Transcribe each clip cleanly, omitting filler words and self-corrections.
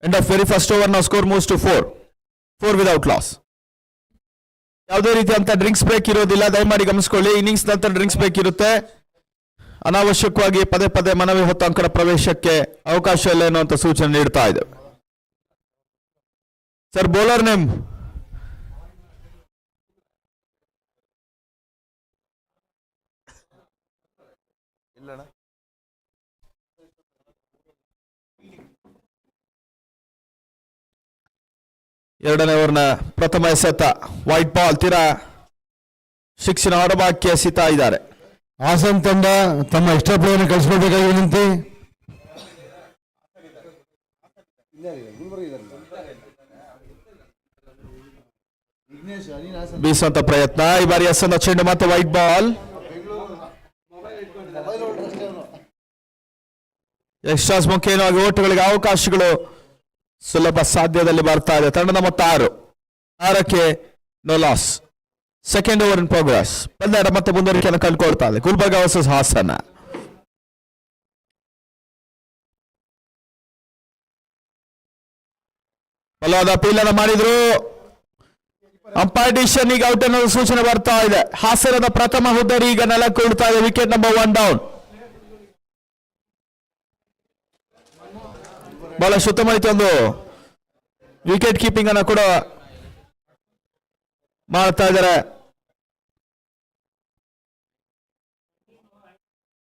End of very first over, now score moves to 4. 4 without loss. ಯಾವುದೇ ರೀತಿಯಂತ drinks break ಇರೋದಿಲ್ಲ, ದಯಮಾಡಿ ಗಮನಿಸಿಕೊಳ್ಳಿ. Innings ನಂತರ drinks break ಇರುತ್ತೆ. ಅನಾವಶ್ಯಕವಾಗಿ ಪದೇ ಪದೇ ಮನವಿ ಹೊತ್ತು ಅಂಕಣ ಪ್ರವೇಶಕ್ಕೆ ಅವಕಾಶ ಇಲ್ಲ ಎನ್ನುವಂತ ಸೂಚನೆ ನೀಡ್ತಾ ಇದೆ. ಸರ್, ಬೌಲರ್ ನೇಮ್ ಎರಡನೇ ಓವರ್ನ ಪ್ರಥಮ ಎಸೆತ ವೈಟ್ ಬಾಲ್ ತೀರಾ ಶಿಕ್ಷಣ ಹೊರಭಾಗಕ್ಕೆ ಎಸಿತಾ ಇದ್ದಾರೆ. ಹಾಸನ್ ತಂಡ ತಮ್ಮ ಎಕ್ಸ್ಟ್ರಾ ಪ್ಲೇಯರ್ ಕಳಿಸ್ಕೊಳ್ಬೇಕಾಗಿ ವಿನಂತಿ. ಬೀಸುವಂತ ಪ್ರಯತ್ನ, ಈ ಬಾರಿ ಎಸೆದ ಚೆಂಡು ಮತ್ತೆ ವೈಟ್ ಬಾಲ್. ಎಕ್ಸ್ಟ್ರಾಸ್ ಮುಖೇನವಾಗಿ ಓಟುಗಳಿಗೆ ಅವಕಾಶಗಳು ಸುಲಭ ಸಾಧ್ಯದಲ್ಲಿ ಬರ್ತಾ ಇದೆ. ತಂಡದ ಮೊತ್ತ 6ಕ್ಕೆ no loss. Second over in progress. ಪಂದ್ಯ ಮತ್ತೆ ಮುಂದುವರಿಕೆಯನ್ನು ಕಂಡುಕೊಳ್ತಾ ಇದೆ. ಗುಲ್ಬರ್ಗ ವರ್ಸಸ್ ಹಾಸನ. ಬಲವಾದ ಅಪೀಲನ್ನು ಮಾಡಿದ್ರು. ಅಂಪೈರ್ ಡಿಸಿಷನ್ ಈಗ ಔಟ್ ಅನ್ನೋ ಸೂಚನೆ ಬರ್ತಾ ಇದೆ. ಹಾಸನದ ಪ್ರಥಮ ಹುದ್ದರಿ ಈಗ ನೆಲಕ್ಕುಳ್ತಾ ಇದೆ. Wicket number 1 down. ಬಹಳಷ್ಟು ಉತ್ತಮವಾದ ಒಂದು ವಿಕೆಟ್ ಕೀಪಿಂಗ್ ಅನ್ನು ಕೂಡ ಮಾಡ್ತಾ ಇದ್ದಾರೆ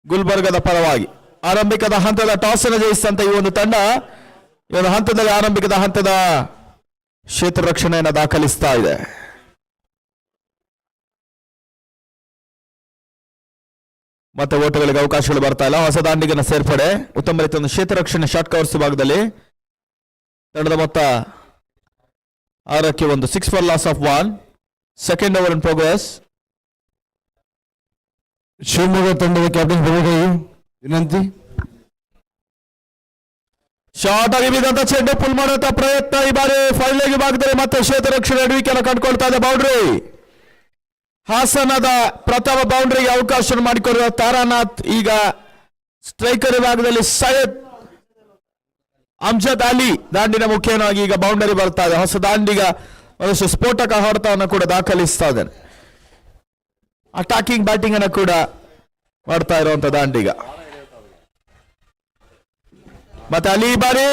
ಗುಲ್ಬರ್ಗದ ಪರವಾಗಿ. ಆರಂಭಿಕದ ಹಂತದ ಟಾಸ್ ಅನ್ನು ಜಯಿಸಿದಂತ ಈ ಒಂದು ತಂಡ ಈ ಒಂದು ಹಂತದಲ್ಲಿ ಆರಂಭಿಕದ ಹಂತದ ಕ್ಷೇತ್ರ ರಕ್ಷಣೆಯನ್ನು ದಾಖಲಿಸ್ತಾ ಇದೆ. ಮತ್ತೆ ಓಟಗಳಿಗೆ ಅವಕಾಶಗಳು ಬರ್ತಾ ಇಲ್ಲ. ಹೊಸ ದಾಂಡಿಗನ ಸೇರ್ಪಡೆ, ಉತ್ತಮ ರೀತಿಯ ಒಂದು ಕ್ಷೇತ್ರ ರಕ್ಷಣೆ ಶಾರ್ಟ್ ಕವರ್ಸ್ ಭಾಗದಲ್ಲಿ. ತಂಡದ ಮೊತ್ತ 6ಕ್ಕೆ 1. 6 for loss of 1. Second over in progress. Shivamogga ತಂಡದ ಕ್ಯಾಪ್ಟನ್ ವಿನಂತಿ. ಶಾರ್ಟ್ ಆಗಿ ಬಿದ್ದಂತ ಚೆಂಡು ಪುಲ್ ಮಾಡುವಂತ ಪ್ರಯತ್ನ. ಈ ಬಾರಿ ಫೈಲ್ ಭಾಗದಲ್ಲಿ ಮತ್ತೆ ಕ್ಷೇತ್ರ ರಕ್ಷಣೆ ಅಡುವಿಕೆಯನ್ನು ಕಂಡುಕೊಳ್ತಾ ಇದೆ. ಬೌಂಡ್ರಿ. ಹಾಸನದ ಪ್ರಥಮ ಬೌಂಡ್ರಿಗೆ ಅವಕಾಶ ಮಾಡಿಕೊಡುವ ತಾರಾನಾಥ್. ಈಗ ಸ್ಟ್ರೈಕರ್ ವಿಭಾಗದಲ್ಲಿ ಸೈಯದ್ ಅಮ್ಜದ್ ಅಲಿ ದಾಂಡಿನ ಮುಖೇನವಾಗಿ ಈಗ ಬೌಂಡರಿ ಬರ್ತಾ ಇದೆ. ಹೊಸ ದಾಂಡಿಗ ಒಂದಷ್ಟು ಸ್ಫೋಟಕ ಹೊಡೆತವನ್ನು ಕೂಡ ದಾಖಲಿಸ್ತಾ ಇದ್ದಾನೆ. ಅಟ್ಯಾಕಿಂಗ್ ಬ್ಯಾಟಿಂಗ್ ಅನ್ನು ಕೂಡ ಮಾಡ್ತಾ ಇರುವಂತ ದಾಂಡಿಗ. ಮತ್ತೆ ಅಲ್ಲಿ ಈ ಬಾರಿ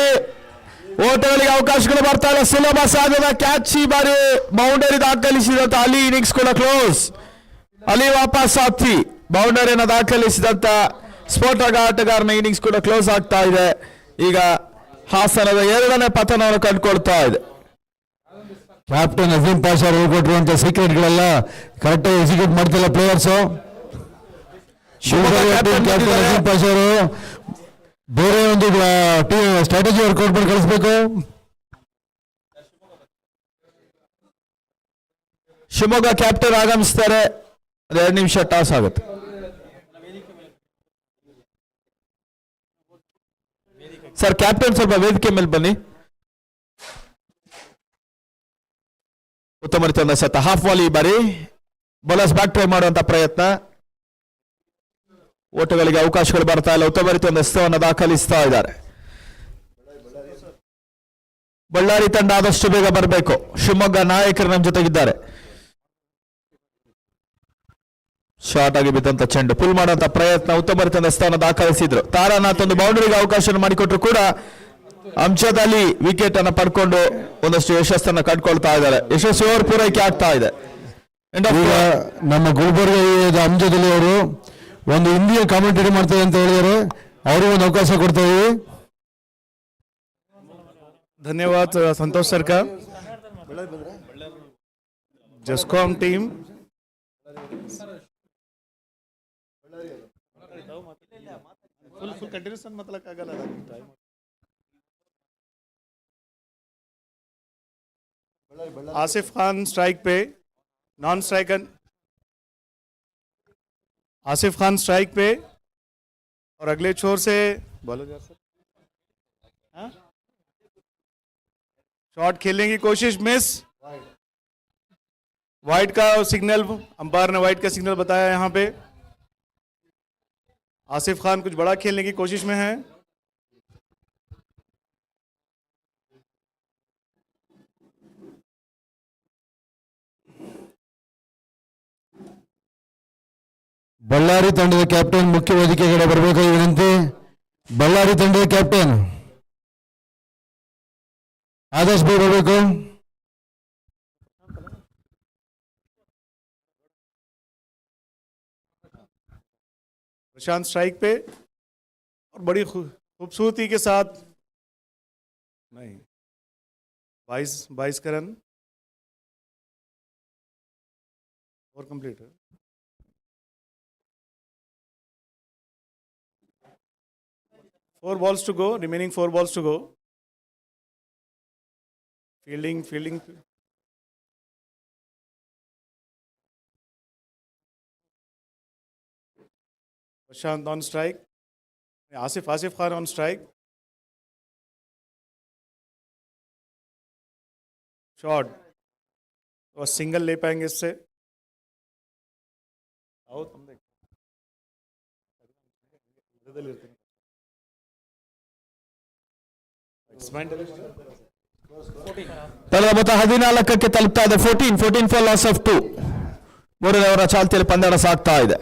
ಓಟಗಳಿಗೆ ಅವಕಾಶಗಳು ಬರ್ತಾ ಇಲ್ಲ. ಸುಲಭ ಸಾಧ್ಯದ ಕ್ಯಾಚ್. ಈ ಬಾರಿ ಬೌಂಡರಿ ದಾಖಲಿಸಿದಂತ ಅಲಿ ಇನ್ನಿಂಗ್ಸ್ ಕೂಡ ಕ್ಲೋಸ್. ಅಲಿ ವಾಪಸ್ ಸಾಥಿ ಬೌಂಡರಿಯನ್ನು ದಾಖಲಿಸಿದಂತ ಸ್ಫೋಟಕ ಆಟಗಾರನ ಇನ್ನಿಂಗ್ಸ್ ಕೂಡ ಕ್ಲೋಸ್ ಆಗ್ತಾ ಇದೆ. ಈಗ ಹಾಸನದ 2ನೇ ಪತನವನ್ನು ಕಂಡುಕೊಳ್ತಾ ಇದೆ. ಕ್ಯಾಪ್ಟನ್ ಅಜೀಂ ಪಾಷಾ ಹೇಳ್ಕೊಟ್ಟಿರುವಂತ ಸೀಕ್ರೆಟ್ಗಳೆಲ್ಲ ಕರೆಕ್ಟ್ ಆಗಿ ಎಕ್ಸಿಕ್ಯೂಟ್ ಮಾಡ್ತಿಲ್ಲ ಪ್ಲೇಯರ್ಸ್. ಕ್ಯಾಪ್ಟನ್ ಅಜೀಂ ಪಾಷಾ ಅವರು ಬೇರೆ ಒಂದು ಸ್ಟ್ರಾಟಜಿ ವರ್ಕೌಟ್ ಮಾಡಿ ಕಳಿಸ್ಬೇಕು. ಶಿವಮೊಗ್ಗ ಕ್ಯಾಪ್ಟನ್ ಆಗಮಿಸ್ತಾರೆ. 2 ನಿಮಿಷ ಟಾಸ್ ಆಗುತ್ತೆ. ಸರ್, ಕ್ಯಾಪ್ಟನ್ ಸ್ವಲ್ಪ ವೇದಿಕೆ ಮೇಲೆ ಬನ್ನಿ. ಉತ್ತಮ ರೀತಿಯ ಸತ ಹಾಫ್ ವಾಲ್. ಈ ಬಾರಿ ಬೌಲರ್ಸ್ ಬ್ಯಾಕ್ ಟ್ರೈ ಮಾಡುವಂತ ಪ್ರಯತ್ನ. ಓಟಗಳಿಗೆ ಅವಕಾಶಗಳು ಬರ್ತಾ ಇಲ್ಲ. ಉತ್ತಮ ರೀತಿಯ ಒಂದು ಎಸೆತವನ್ನು ದಾಖಲಿಸ್ತಾ ಇದ್ದಾರೆ. ಬಳ್ಳಾರಿ ತಂಡ ಆದಷ್ಟು ಬೇಗ ಬರಬೇಕು. ಶಿವಮೊಗ್ಗ ನಾಯಕರು ನಮ್ಮ ಜೊತೆಗಿದ್ದಾರೆ. ಶಾರ್ಟ್ ಆಗಿ ಬಿದ್ದಂತ ಚೆಂಡು ಪುಲ್ ಮಾಡುವಂತ ಪ್ರಯತ್ನ. ಉತ್ತಮ ರೀತಿಯ ಎಸೆತವನ್ನು ದಾಖಲಿಸಿದ್ರು. ತಾರಾನಾಥ್ ಒಂದು ಬೌಂಡರಿಗೆ ಅವಕಾಶ ಮಾಡಿಕೊಟ್ರು ಕೂಡ ಅಮ್ಜದ್ ಅಲಿ ವಿಕೆಟ್ ಅನ್ನು ಪಡ್ಕೊಂಡು ಒಂದಷ್ಟು ಯಶಸ್ಸನ್ನು ಕಂಡುಕೊಳ್ತಾ ಇದ್ದಾರೆ. ಯಶಸ್ವಿ ಓವರ್ ಪೂರೈಕೆ ಆಗ್ತಾ ಇದೆ. ನಮ್ಮ ಗುಲ್ಬರ್ಗ ಅಮ್ಜದ್ ಅಲಿ ಅವರು ಒಂದು ಹಿಂದಿಯ ಕಾಮೆಂಟರಿ ಮಾಡ್ತಾರೆ ಅಂತ ಹೇಳಿದರೆ ಅವರಿಗೂ ಒಂದು ಅವಕಾಶ ಕೊಡ್ತಾ ಇದೀವಿ. धन्यवाद संतोष सर का. जस्कॉम टीम फुल कंटिन्यूसन मतलब ಆಗಲ್ಲ. आसिफ खान स्ट्राइक पे, non striker Asif Khan strike पे और अगले छोर से बोलो सर. शॉट खेलने की कोशिश मिस. वाइड का सिग्नल, अंपायर ने वाइड का सिग्नल बताया. यहाँ पे आसिफ खान कुछ बड़ा खेलने की कोशिश में है. ಬಳ್ಳಾರಿ ತಂಡದ ಕ್ಯಾಪ್ಟನ್ ಮುಖ್ಯ ವೇದಿಕೆ ಕಡೆ ಬರಬೇಕಾಗಿ ವಿನಂತಿ. ಬಳ್ಳಾರಿ ತಂಡದ ಕ್ಯಾಪ್ಟನ್ ಆದರ್ಶ್ ಭಾई ಬರಬೇಕು. प्रशांत स्ट्राइक पे और बड़ी खूबसूरती के साथ नहीं 22 का रन और कंप्लीट है. 4 balls to go, remaining 4 balls to go. Fielding. Prashant on strike. Asif Khan on strike. Shot. और सिंगल ले पाएंगे इससे. आउट हम देख. ತಂಡದ ಮೊತ್ತ 14ಕ್ಕೆ ತಲುಪ್ತಾ ಇದೆ. 14 ಫಾರ್ ಲಾಸ್ ಆಫ್ 2. ಮೂರನೇ ಓವರ್ ಚಾಲ್ತಿಯಲ್ಲಿ ಪಂದ್ಯ ಸಾಗ್ತಾ ಇದೆ.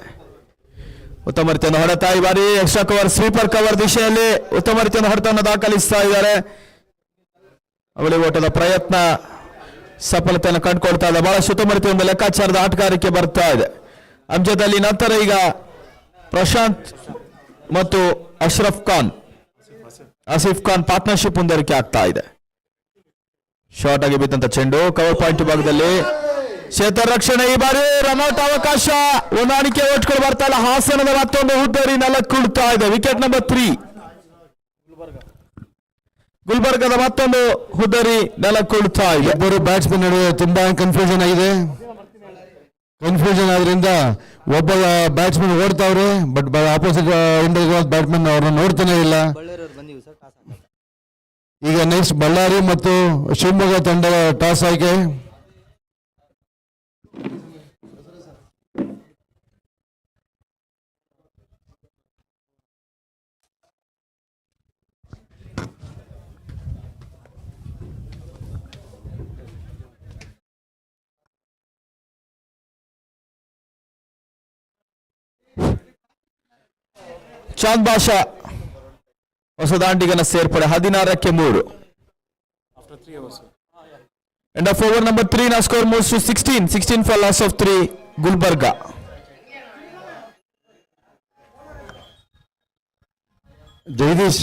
ಉತ್ತಮ ರೀತಿಯನ್ನು ಹೊಡೆತ ಈ ಬಾರಿ ಎಕ್ಸ್ಟ್ರಾ ಕವರ್ ಸ್ವೀಪರ್ ಕವರ್ ದಿಶೆಯಲ್ಲಿ ಉತ್ತಮ ರೀತಿಯನ್ನು ಹೊಡೆತವನ್ನು ದಾಖಲಿಸ್ತಾ ಇದ್ದಾರೆ. ಅವಳಿ ಓಟದ ಪ್ರಯತ್ನ ಸಫಲತೆಯನ್ನು ಕಂಡುಕೊಳ್ತಾ ಇದೆ. ಬಹಳ ಉತ್ತಮ ರೀತಿಯ ಒಂದು ಲೆಕ್ಕಾಚಾರದ ಆಟಗಾರಿಕೆ ಬರ್ತಾ ಇದೆ. ಅಮ್ಜದ್ ಅಲಿ ನಂತರ ಈಗ ಪ್ರಶಾಂತ್ ಮತ್ತು ಆಸಿಫ್ ಖಾನ್ ಪಾರ್ಟ್ನರ್ಶಿಪ್ ಮುಂದುವರಿಕೆ ಆಗ್ತಾ ಇದೆ. ಶಾರ್ಟ್ ಆಗಿ ಬಿದ್ದಂತ ಚೆಂಡು ಕವರ್ ಪಾಯಿಂಟ್ ಭಾಗದಲ್ಲಿ ಕ್ಷೇತ್ರ ರಕ್ಷಣೆ. ಈ ಬಾರಿ ರನ್ಔಟ್ ಅವಕಾಶ. ಹೊಂದಾಣಿಕೆ ಓಟ್ಗಳು ಬರ್ತಾ ಇಲ್ಲ. ಹಾಸನದ ಮತ್ತೊಂದು ಹುದ್ದರಿ ನೆಲಕ್ಕುಳ್ತಾ ಇದೆ. Wicket number 3. ಗುಲ್ಬರ್ಗದ ಮತ್ತೊಂದು ಹುದ್ದರಿ ನೆಲಕ್ಕುಳ್ತಾ ಇದೆ. ಇಬ್ಬರು ಬ್ಯಾಟ್ಸ್ಮನ್ ನಡುವೆ ತುಂಬಾ ಕನ್ಫ್ಯೂಷನ್ ಆಗಿದೆ. ಕನ್ಫ್ಯೂಷನ್ ಆದ್ರಿಂದ ಒಬ್ಬ ಬ್ಯಾಟ್ಸ್ಮನ್ ಓಡ್ತಾವ್ರೆ, ಬಟ್ ಆಪೋಸಿಟ್ ಬ್ಯಾಟ್ಸ್ಮನ್ ಅವ್ರನ್ನ ನೋಡ್ತಾನೆ ಇಲ್ಲ. ಈಗ ನೆಕ್ಸ್ಟ್ ಬಳ್ಳಾರಿ ಮತ್ತು ಶಿವಮೊಗ್ಗ ತಂಡದ ಟಾಸ್ ಆಯ್ಕೆ. ಚಾಂದ್ ಬಾಷಾ ಹೊಸ ದಾಂಡಿಗನ ಸೇರ್ಪಡೆ. 16ಕ್ಕೆ 3. End of over number 3. Now score moves to 16 for loss of 3. Gulbarga. Jagadish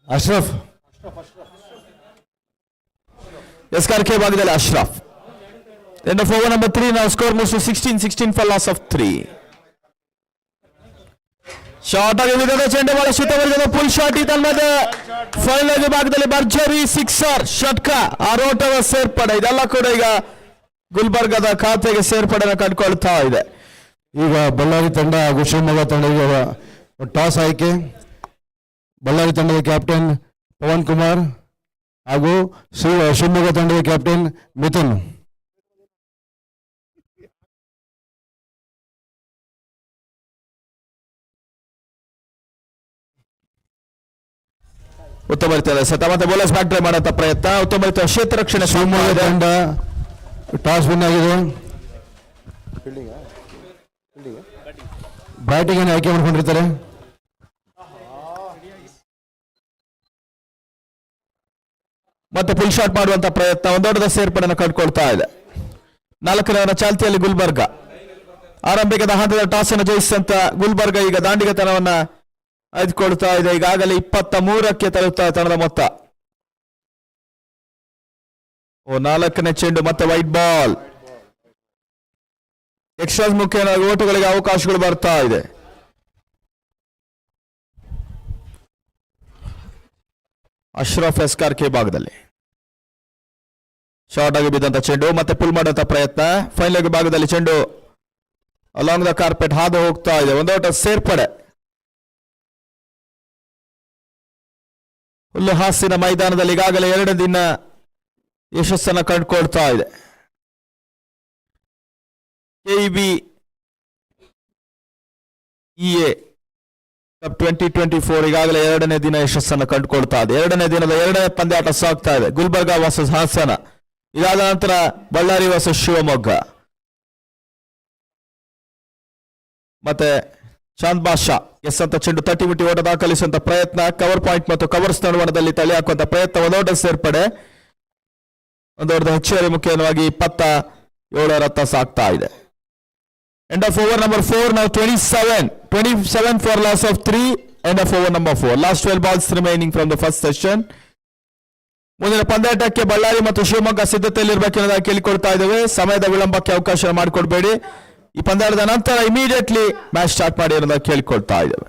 Ashraf ಎಸ್ಕಾರ್ಕೆ ಭಾಗದಲ್ಲಿ Ashraf. End of over number 3. Now score moves to 16 for loss of 3. Short ಆಗಿ ಬಿದ್ದ ಚೆಂಡು ಬಹಳ ಸುತ್ತವರೆದ ಫುಲ್ ಶಾಟ್. ಈ ತಂಡದ ಫೈನಲ್ ಭಾಗದಲ್ಲಿ ಭರ್ಜರಿ ಸಿಕ್ಸರ್ ಷಟ್ಕ ಆರೋಟದ ಸೇರ್ಪಡೆ. ಇದೆಲ್ಲ ಕೂಡ ಈಗ ಗುಲ್ಬರ್ಗದ ಖಾತೆಗೆ ಸೇರ್ಪಡೆಯನ್ನು ಕಂಡುಕೊಳ್ತಾ ಇದೆ. ಈಗ ಬಳ್ಳಾರಿ ತಂಡ ಹಾಗೂ ಶಿವಮೊಗ್ಗ ತಂಡದ ಟಾಸ್ ಆಯ್ಕೆ. ಬಳ್ಳಾರಿ ತಂಡದ ಕ್ಯಾಪ್ಟನ್ ಪವನ್ ಕುಮಾರ್ ಹಾಗೂ ಶಿವಮೊಗ್ಗ ತಂಡದ ಕ್ಯಾಪ್ಟನ್ ಮಿಥುನ್. ಉತ್ತಮ ರೀತಿಯ ಸತ ಮತ್ತೆ ಬೌಲರ್ಸ್ ಬ್ಯಾಕ್ ಡ್ರೈವ್ ಮಾಡಂತ ಪ್ರಯತ್ನ. ಉತ್ತಮ ರೀತಿಯ ಕ್ಷೇತ್ರ ರಕ್ಷಣೆ. ಶಿವಮೊಗ್ಗ ತಂಡ ಟಾಸ್ ವಿನ್ ಆಗಿದೆ. ಬ್ಯಾಟಿಂಗ್ ಅನ್ನು ಆಯ್ಕೆ ಮಾಡ್ಕೊಂಡಿರ್ತಾರೆ. ಮತ್ತೆ ಫುಲ್ ಶಾಟ್ ಮಾಡುವಂತ ಪ್ರಯತ್ನ. ಒಂದೊಡ್ಡದ ಸೇರ್ಪಡೆಯನ್ನು ಕಂಡುಕೊಳ್ತಾ ಇದೆ. 4ನೇ ಓವರ್ ಚಾಲ್ತಿಯಲ್ಲಿ ಗುಲ್ಬರ್ಗ. ಆರಂಭಿಕದ ಹಂತದ ಟಾಸ್ ಅನ್ನು ಜಯಿಸಿದಂತ ಗುಲ್ಬರ್ಗ ಈಗ ದಾಂಡಿಗತನವನ್ನ ಆಯ್ದುಕೊಳ್ತಾ ಇದೆ. ಈಗಾಗಲೇ 23ಕ್ಕೆ ತಲುಪ್ತಾ ತಂಡದ ಮೊತ್ತ. 4ನೇ ಚೆಂಡು ಮತ್ತೆ ವೈಟ್ ಬಾಲ್. ಎಕ್ಸ್ಟ್ರಾಸ್ ಮುಖ್ಯವಾಗಿ ಓಟುಗಳಿಗೆ ಅವಕಾಶಗಳು ಬರ್ತಾ ಇದೆ. ಅಶ್ರಫ್ ಎಸ್ಕಾರ್ಕೆ ಭಾಗದಲ್ಲಿ ಶಾರ್ಟ್ ಆಗಿ ಬಿದ್ದಂತ ಚೆಂಡು ಮತ್ತೆ ಪುಲ್ ಮಾಡುವಂತ ಪ್ರಯತ್ನ. ಫೈನಲ್ ಭಾಗದಲ್ಲಿ ಚೆಂಡು ಅಲಾಂಗ್ ದ ಕಾರ್ಪೆಟ್ ಹಾದು ಹೋಗ್ತಾ ಇದೆ. ಒಂದೋಟ ಸೇರ್ಪಡೆ. ಹುಲ್ಲು ಹಾಸಿನ ಮೈದಾನದಲ್ಲಿ ಈಗಾಗಲೇ 2 ದಿನ ಯಶಸ್ಸನ್ನು ಕಂಡುಕೊಳ್ತಾ ಇದೆ. KEBEA ಕಪ್ 2024 ಈಗಾಗಲೇ ಎರಡನೇ ದಿನ ಯಶಸ್ಸನ್ನು ಕಂಡುಕೊಳ್ತಾ ಇದೆ. ಎರಡನೇ ದಿನದ ಎರಡನೇ ಪಂದ್ಯಾಟ ಸಾಗ್ತಾ ಇದೆ. ಗುಲ್ಬರ್ಗಾ ವರ್ಸಸ್ ಹಾಸನ. ಇದಾದ ನಂತರ ಬಳ್ಳಾರಿ ವರ್ಸಸ್ ಶಿವಮೊಗ್ಗ. ಮತ್ತೆ ಚಾಂದ್ ಬಾಷಾ ಎಸ್ ಅಂತ ಚೆಂಡು ತಟ್ಟಿ ಮುಟ್ಟಿ ಓಟ ದಾಖಲಿಸುವಂತ ಪ್ರಯತ್ನ, ಕವರ್ ಪಾಯಿಂಟ್ ಮತ್ತು ಕವರ್ಸ್ ನಡುವಣದಲ್ಲಿ ತಲೆ ಹಾಕುವಂತ ಪ್ರಯತ್ನ, ಒಂದೋಟ ಸೇರ್ಪಡೆ, ಒಂದೋಟದ ಹೆಚ್ಚುವರಿ ಮುಖ್ಯವಾಗಿ 27 ರತ್ತ ಸಾಗ್ತಾ ಇದೆ. End of over number 4, now 27 for loss of 3, end of over number 4. Last 12 balls remaining from the first session. ಮುಂದಿನ ಪಂದ್ಯಾಟಕ್ಕೆ ಬಳ್ಳಾರಿ ಮತ್ತು ಶಿವಮೊಗ್ಗ ಸಿದ್ಧತೆಯಲ್ಲಿರಬೇಕೆನ್ನೋದಾಗಿ ಕೇಳಿಕೊಳ್ತಾ ಇದ್ದೇವೆ. ಸಮಯದ ವಿಳಂಬಕ್ಕೆ ಅವಕಾಶ ಮಾಡಿಕೊಡ್ಬೇಡಿ. ಈ ಪಂದ್ಯಾಟದ ನಂತರ ಇಮಿಡಿಯೇಟ್ಲಿ ಮ್ಯಾಚ್ ಸ್ಟಾರ್ಟ್ ಮಾಡಿ ಅನ್ನೋದಾಗಿ ಕೇಳಿಕೊಳ್ತಾ ಇದ್ದೇವೆ.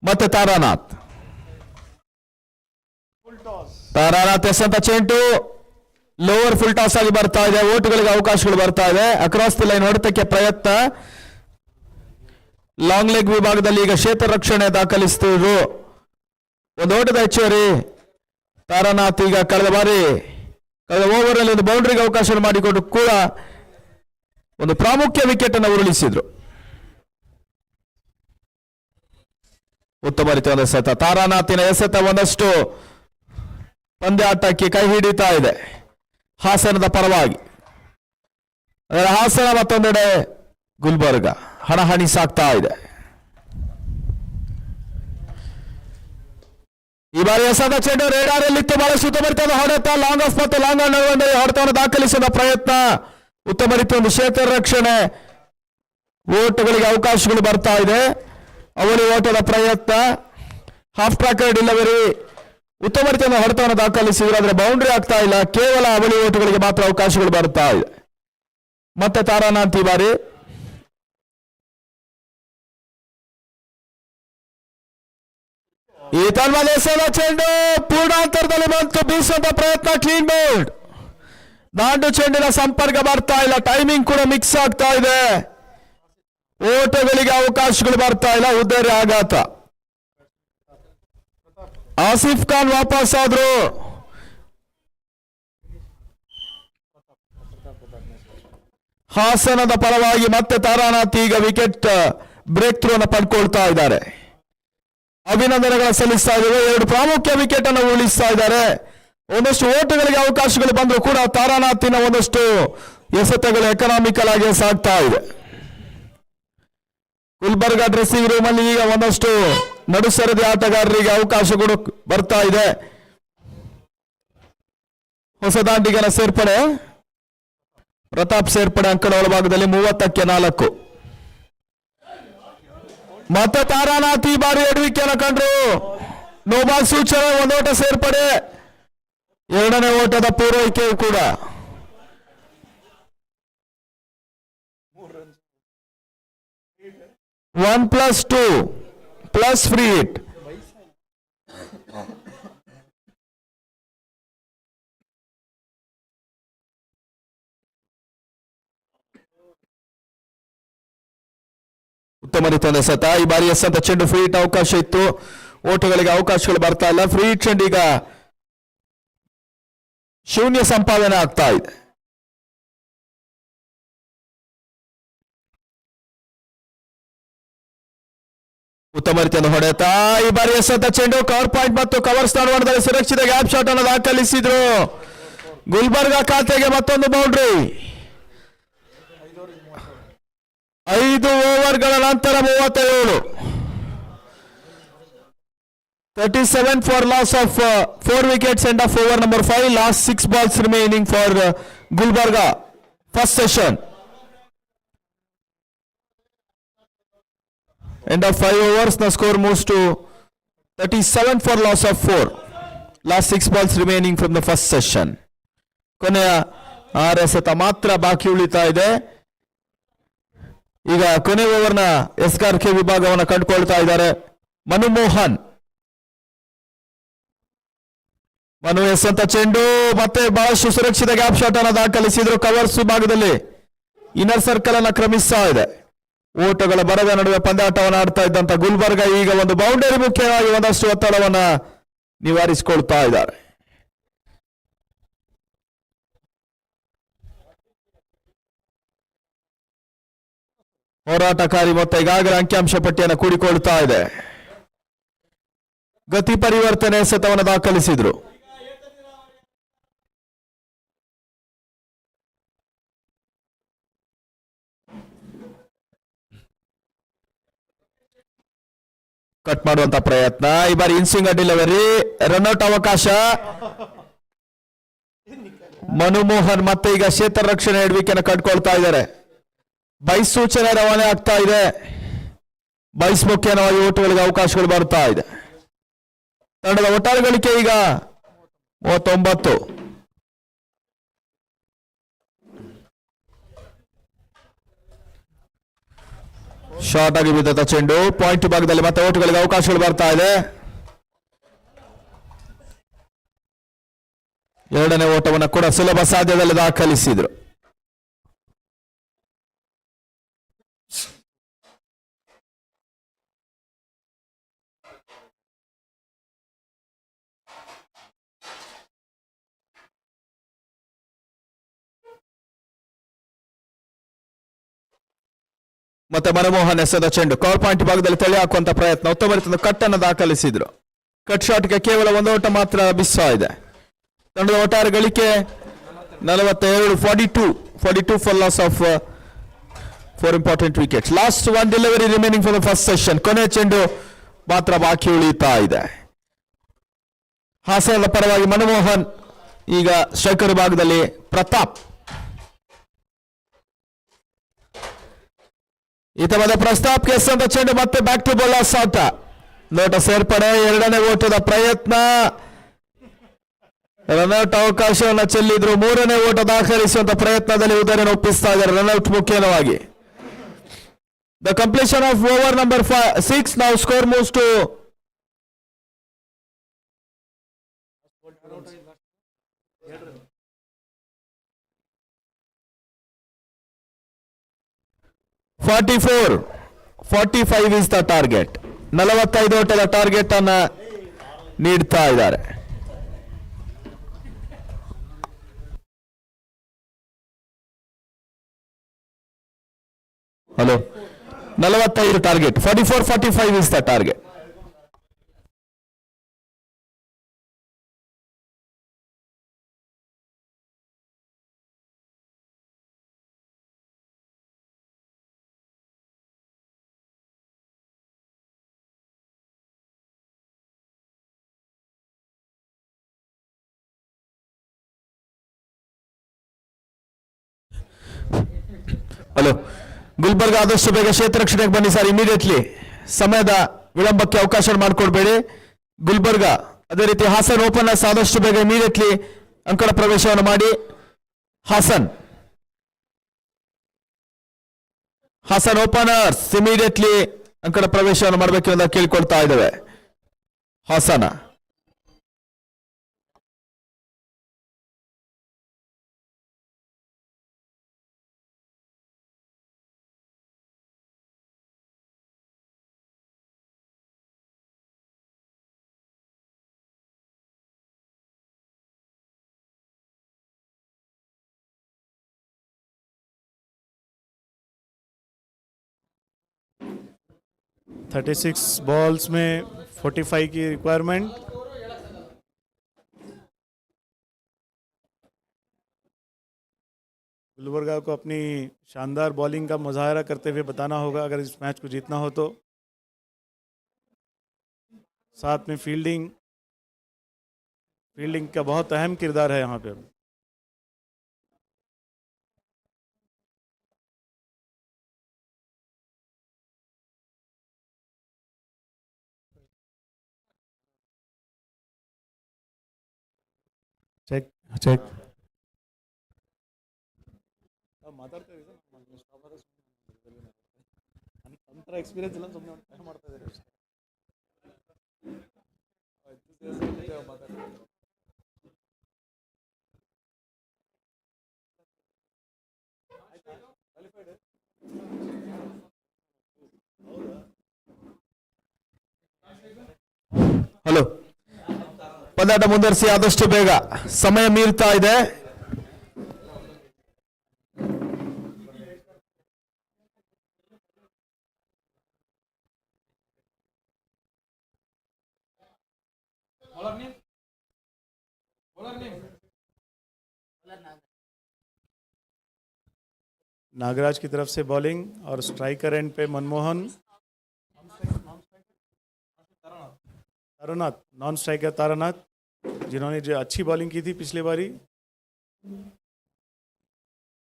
ಮತ್ತೆ ತಾರಾನಾಥ್ ಎಸ್ ಅಂತ ಚೆಂಡು ಲೋವರ್ ಫುಲ್ ಟಾಸ್ ಆಗಿ ಬರ್ತಾ ಇದೆ. ಓಟುಗಳಿಗೆ ಅವಕಾಶಗಳು ಬರ್ತಾ ಇದೆ. ಅಕ್ರಾಸ್ ದಿ ಲೈನ್ ಹೊಡೆತಕ್ಕೆ ಪ್ರಯತ್ನ, ಲಾಂಗ್ ಲೆಗ್ ವಿಭಾಗದಲ್ಲಿ ಈಗ ಕ್ಷೇತ್ರ ರಕ್ಷಣೆ ದಾಖಲಿಸುತ್ತಿರುವುದು. ಒಂದು ಓಟದ ಹೆಚ್ಚುವರಿ. ತಾರಾನಾಥ್ ಈಗ ಕಳೆದ ಓವರ್ ನಲ್ಲಿ ಒಂದು ಬೌಂಡ್ರಿಗೆ ಅವಕಾಶ ಮಾಡಿಕೊಂಡು ಕೂಡ ಒಂದು ಪ್ರಾಮುಖ್ಯ ವಿಕೆಟ್ ಅನ್ನು ಉರುಳಿಸಿದ್ರು. ಉತ್ತಮ ರೀತಿಯ ಎಸೆತ. ತಾರಾನಾಥಿನ ಎಸೆತ ಒಂದಷ್ಟು ಪಂದ್ಯಾಟಕ್ಕೆ ಕೈ ಹಿಡಿತಾ ಇದೆ ಹಾಸನದ ಪರವಾಗಿ. ಹಾಸನ ಮತ್ತೊಂದೆಡೆ ಗುಲ್ಬರ್ಗ ಹಣಹಣಿ ಸಾಕ್ತಾ ಇದೆ. ಈ ಬಾರಿ ಎಸೆದ ಚೆಂಡು ರೇಡಾರ್ ಅಲ್ಲಿತ್ತು. ಬಹಳ ಉತ್ತಮ ರೀತಿಯ ಹೊಡೆತ, ಲಾಂಗ್ ಆಫ್ ಮತ್ತು ಲಾಂಗ್ ಆನ್ ನಡುವೆ ಹೊಡೆತವನ್ನು ದಾಖಲಿಸುವ ಪ್ರಯತ್ನ, ಉತ್ತಮ ರೀತಿಯ ಒಂದು ಕ್ಷೇತ್ರ ರಕ್ಷಣೆ, ಓಟಗಳಿಗೆ ಅವಕಾಶಗಳು ಬರ್ತಾ ಇದೆ. ಅವಳಿ ಓಟದ ಪ್ರಯತ್ನ, ಹಾಫ್ ಟ್ರ್ಯಾಕರ್ ಡಿಲಿವರಿ, ಉತ್ತಮ ರೀತಿಯ ಹೊಡೆತವನ್ನು ದಾಖಲಿಸಿದ್ರೆ ಆದರೆ ಬೌಂಡ್ರಿ ಆಗ್ತಾ ಇಲ್ಲ. ಕೇವಲ ಅವಳಿ ಓಟಗಳಿಗೆ ಮಾತ್ರ ಅವಕಾಶಗಳು ಬರ್ತಾ ಇದೆ. ಮತ್ತೆ ತಾರಾನಾಥ್ ಈ ಬಾರಿ ಈ ತನ್ಮದ ಎಸೆದ ಚೆಂಡು ಪೂರ್ಣಾಂತರದಲ್ಲಿ ಬಂತು. ಬೀಸುವಂತ ಪ್ರಯತ್ನ, ಕ್ಲೀನ್ ಬೌಲ್ಡ್. ದಾಂಡು ಚೆಂಡಿನ ಸಂಪರ್ಕ ಬರ್ತಾ ಇಲ್ಲ. ಟೈಮಿಂಗ್ ಕೂಡ ಮಿಕ್ಸ್ ಆಗ್ತಾ ಇದೆ. ಓಟಗಳಿಗೆ ಅವಕಾಶಗಳು ಬರ್ತಾ ಇಲ್ಲ. ಉದ್ದೇರಿ ಆಘಾತ. ಆಸಿಫ್ ಖಾನ್ ವಾಪಸ್ ಆದ್ರು. ಹಾಸನದ ಪರವಾಗಿ ಮತ್ತೆ ತಾರಾನಾಥ್ ಈಗ ವಿಕೆಟ್ ಬ್ರೇಕ್ ಥ್ರೂ ಅನ್ನು ಪಡ್ಕೊಳ್ತಾ ಇದ್ದಾರೆ. ಅಭಿನಂದನೆಗಳ ಸಲ್ಲಿಸ್ತಾ ಇದ್ದಾರೆ. 2 ಪ್ರಾಮುಖ್ಯ ವಿಕೆಟ್ ಅನ್ನು ಉರುಳಿಸ್ತಾ ಇದ್ದಾರೆ. ಒಂದಷ್ಟು ಓಟಗಳಿಗೆ ಅವಕಾಶಗಳು ಬಂದರೂ ಕೂಡ ತಾರಾನಾಥಿನ ಒಂದಷ್ಟು ಎಸೆತಗಳು ಎಕನಾಮಿಕಲ್ ಆಗಿ ಸಾಗ್ತಾ ಇದೆ. ಗುಲ್ಬರ್ಗಾ ಡ್ರೆಸ್ಸಿಂಗ್ ರೂಮ್ ಅಲ್ಲಿ ಈಗ ಒಂದಷ್ಟು ನಡುಸರದಿ ಆಟಗಾರರಿಗೆ ಅವಕಾಶಗಳು ಬರ್ತಾ ಇದೆ. ಹೊಸ ದಾಂಡಿಗನ ಸೇರ್ಪಡೆ, ಪ್ರತಾಪ್ ಸೇರ್ಪಡೆ ಅಂಕಣ ಒಳಭಾಗದಲ್ಲಿ 30ಕ್ಕೆ 4. ಮತ್ತೆ ತಾರಾನಾಥ್ ಈ ಬಾರಿ ಎಡವಿಕೆಯನ್ನು ಕಂಡ್ರು. ನೋಬಾಲ್ ಸೂಚನೆ, ಒಂದೋಟ ಸೇರ್ಪಡೆ, ಎರಡನೇ ಓಟದ ಪೂರೈಕೆಯೂ ಕೂಡ. +1+2 ಪ್ಲಸ್ ಫ್ರೀ ಹಿಟ್. ಉತ್ತಮ ರೀತಿಯ ಎಸೆತ. ಈ ಬಾರಿ ಎಸೆತ ಚೆಂಡು ಫ್ರೀ ಹಿಟ್ ಅವಕಾಶ ಇತ್ತು. ಓಟಗಳಿಗೆ ಅವಕಾಶಗಳು ಬರ್ತಾ ಇಲ್ಲ. ಫ್ರೀ ಹಿಟ್ ಚೆಂಡು ಈಗ ಶೂನ್ಯ ಸಂಪಾದನೆ ಆಗ್ತಾ ಇದೆ. ಉತ್ತಮ ರೀತಿಯ ಹೊಡೆತ. ಈ ಬಾರಿ ಎಸೆತ ಚೆಂಡು ಕವರ್ ಪಾಯಿಂಟ್ ಮತ್ತು ಕವರ್ ಸ್ಥಾನಮಾನದಲ್ಲಿ ಸುರಕ್ಷಿತ ಗ್ಯಾಪ್ ಶಾಟ್ ಅನ್ನು ದಾಖಲಿಸಿದ್ರು. ಗುಲ್ಬರ್ಗಾ ಖಾತೆಗೆ ಮತ್ತೊಂದು ಬೌಂಡ್ರಿ. 5 ಓವರ್ಗಳ ನಂತರ 37. 37 for loss of 4 wickets. End of over number 5. Last 6 balls remaining for Gulbarga first session. End of 5 overs. The score moves to 37 for loss of 4. Last 6 balls remaining from the first session. ಕೊನೆಯ 6 ಎಸೆತ ಮಾತ್ರ ಬಾಕಿ ಉಳಿತಾ ಇದೆ. ಈಗ ಕೊನೆ ಓವರ್ನ SRK ವಿಭಾಗವನ್ನು ಕಂಡುಕೊಳ್ತಾ ಇದ್ದಾರೆ Manu S ಅಂತ ಚೆಂಡು ಮತ್ತೆ ಬಹಳಷ್ಟು ಸುರಕ್ಷಿತ ಗ್ಯಾಪ್ ಶಾಟ್ ಅನ್ನು ದಾಖಲಿಸಿದ್ರು. ಕವರ್ಸ್ ವಿಭಾಗದಲ್ಲಿ ಇನ್ನರ್ ಸರ್ಕಲ್ ಅನ್ನು ಕ್ರಮಿಸ್ತಾ ಇದೆ. ಓಟಗಳ ಬರದ ನಡುವೆ ಪಂದ್ಯಾಟವನ್ನು ಆಡ್ತಾ ಇದ್ದಂತ ಗುಲ್ಬರ್ಗ ಈಗ ಒಂದು ಬೌಂಡರಿ ಮುಖ್ಯವಾಗಿ ಒಂದಷ್ಟು ಒತ್ತಡವನ್ನ ನಿವಾರಿಸಿಕೊಳ್ತಾ ಇದ್ದಾರೆ. ಹೋರಾಟಕಾರಿ ಮೊತ್ತ ಈಗಾಗಲೇ ಅಂಕಿಅಂಶ ಪಟ್ಟಿಯನ್ನು ಕೂಡಿಕೊಳ್ತಾ ಇದೆ. ಗತಿ ಪರಿವರ್ತನೆ ಎಸೆತವನ್ನು ದಾಖಲಿಸಿದ್ರು. ಕಟ್ ಮಾಡುವಂತ ಪ್ರಯತ್ನ. ಈ ಬಾರಿ ಇನ್ಸ್ವಿಂಗ್ ಡೆಲಿವರಿ, ರನ್ಔಟ್ ಅವಕಾಶ. ಮನುಮೋಹನ್ ಮತ್ತೆ ಈಗ ಕ್ಷೇತ್ರ ರಕ್ಷಣೆ ಎಡವಿಕೆಯನ್ನು ಕಟ್ಕೊಳ್ತಾ ಇದ್ದಾರೆ. ಬೈಸ್ ಸೂಚನೆ ರವಾನೆ ಆಗ್ತಾ ಇದೆ. ಬೈಸ್ ಮುಖ್ಯವಾಗಿ ಓಟುಗಳಿಗೆ ಅವಕಾಶಗಳು ಬರ್ತಾ ಇದೆ. ತಂಡದ ಒಟ್ಟಾರೆ ಗಳಿಕೆ ಈಗ 39. ಶಾರ್ಟ್ ಆಗಿ ಬಿದ್ದ ಚೆಂಡು ಪಾಯಿಂಟ್ ಭಾಗದಲ್ಲಿ ಮತ್ತೆ ಓಟುಗಳಿಗೆ ಅವಕಾಶಗಳು ಬರ್ತಾ ಇದೆ. ಎರಡನೇ ಓಟವನ್ನು ಕೂಡ ಸುಲಭ ಸಾಧ್ಯದಲ್ಲಿ ದಾಖಲಿಸಿದ್ರು. ಮತ್ತೆ ಮನಮೋಹನ್ ಎಸೆದ ಚೆಂಡು ಕವರ್ ಪಾಯಿಂಟ್ ಭಾಗದಲ್ಲಿ ತಳ್ಳಿ ಹಾಕುವಂತ ಪ್ರಯತ್ನ. ಉತ್ತಮ ರೀತಿಯ ಕಟ್ ಅನ್ನು ದಾಖಲಿಸಿದ್ರು. ಕಟ್ ಶಾಟ್ಗೆ ಕೇವಲ ಒಂದು ಓಟ ಮಾತ್ರ ಮಿಸ್ ಆಗಿದೆ. ತಂಡದ ಒಟ್ಟಾರೆ ಗಳಿಕೆ 42. 42 for loss of 4 important wickets. Last one delivery remaining for the first session. ಕೊನೆ ಚೆಂಡು ಮಾತ್ರ ಬಾಕಿ ಉಳಿಯುತ್ತಾ ಇದೆ. ಹಾಸನದ ಪರವಾಗಿ ಮನಮೋಹನ್, ಈಗ ಸ್ಟ್ರೈಕರ್ ಭಾಗದಲ್ಲಿ ಪ್ರತಾಪ್. ಈತವಾದ ಪ್ರಸ್ತಾಪ್ಗೆ ಎಸೆದ ಚೆಂಡು ಮತ್ತೆ ಬ್ಯಾಕ್ ಟು ಬೌಲರ್ಸ್ ಆಟ. ನೋಟ ಸೇರ್ಪಡೆ, ಎರಡನೇ ಓಟದ ಪ್ರಯತ್ನ, ರನ್ಔಟ್ ಅವಕಾಶವನ್ನು ಚೆಲ್ಲಿದ್ರು. ಮೂರನೇ ಓಟ ದಾಖಲಿಸುವಂತ ಪ್ರಯತ್ನದಲ್ಲಿ ಉದಯನ ಒಪ್ಪಿಸ್ತಾ ಇದ್ದಾರೆ ರನ್ಔಟ್ ಮುಖ್ಯವಾಗಿ. The completion of over number 6. ನಾವು score moves to 44. 45 is the target. 45 ಓಟದ ಟಾರ್ಗೆಟ್ ಅನ್ನ ನೀಡ್ತಾ ಇದ್ದಾರೆ. Hello, 45 target. 44, 45 is the target. Hello, Gulbarga ಆದಷ್ಟು ಬೇಗ ಕ್ಷೇತ್ರ ರಕ್ಷಣೆಗೆ ಬನ್ನಿ ಸರ್, ಇಮಿಡಿಯೇಟ್ಲಿ. ಸಮಯದ ವಿಳಂಬಕ್ಕೆ ಅವಕಾಶ ಮಾಡಿಕೊಡ್ಬೇಡಿ. ಗುಲ್ಬರ್ಗ, ಅದೇ ರೀತಿ ಹಾಸನ್ ಓಪನರ್ಸ್ ಆದಷ್ಟು ಬೇಗ ಇಮಿಡಿಯೇಟ್ಲಿ ಅಂಕಣ ಪ್ರವೇಶವನ್ನು ಮಾಡಿ. ಹಾಸನ್ ಓಪನರ್ಸ್ ಇಮಿಡಿಯೇಟ್ಲಿ ಅಂಕಣ ಪ್ರವೇಶವನ್ನು ಮಾಡಬೇಕು ಅಂತ ಕೇಳಿಕೊಳ್ತಾ ಇದ್ದೇವೆ. ಹಾಸನ $36 बॉल्स में 45 की रिक्वायरमेंट. गुलबर्गा को अपनी शानदार बॉलिंग का मुजाहरा करते हुए बताना होगा अगर इस मैच को जीतना हो तो. साथ में फील्डिंग का बहुत अहम किरदार है यहाँ पे. ಚೆಕ್ ಮಾತಾಡ್ತೇವೆ ಅಂತರ ಎಕ್ಸ್ಪೀರಿಯನ್ಸ್ ಇಲ್ಲ, ಸುಮ್ಮನೆ ಮಾಡ್ತಾ ಇದ್ದಾರೆ. ಹಲೋ, ಪಂದ್ಯಾಟ ಮುಂದುವರಿಸಿ ಆದಷ್ಟು ಬೇಗ, ಸಮಯ ಮೀರ್ತಾ ಇದೆ. नागराज की तरफ से बॉलिंग और स्ट्राइकर एंड पे मनमोहन, तारानाथ, नॉन स्ट्राइकर तारानाथ, जिन्होंने जो अच्छी बॉलिंग की थी पिछली बारी,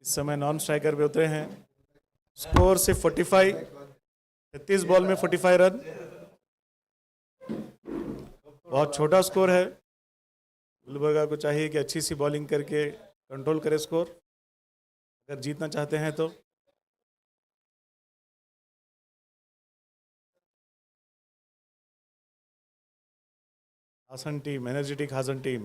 इस समय नॉन स्ट्राइकर पे उतरे हैं। स्कोर से 45, 33 बॉल में 45 रन, बहुत छोटा स्कोर है। गुलबर्गा को चाहिए कि अच्छी सी बॉलिंग करके कंट्रोल करे स्कोर, अगर जीतना चाहते हैं तो। Hassan team, energetic Hassan team.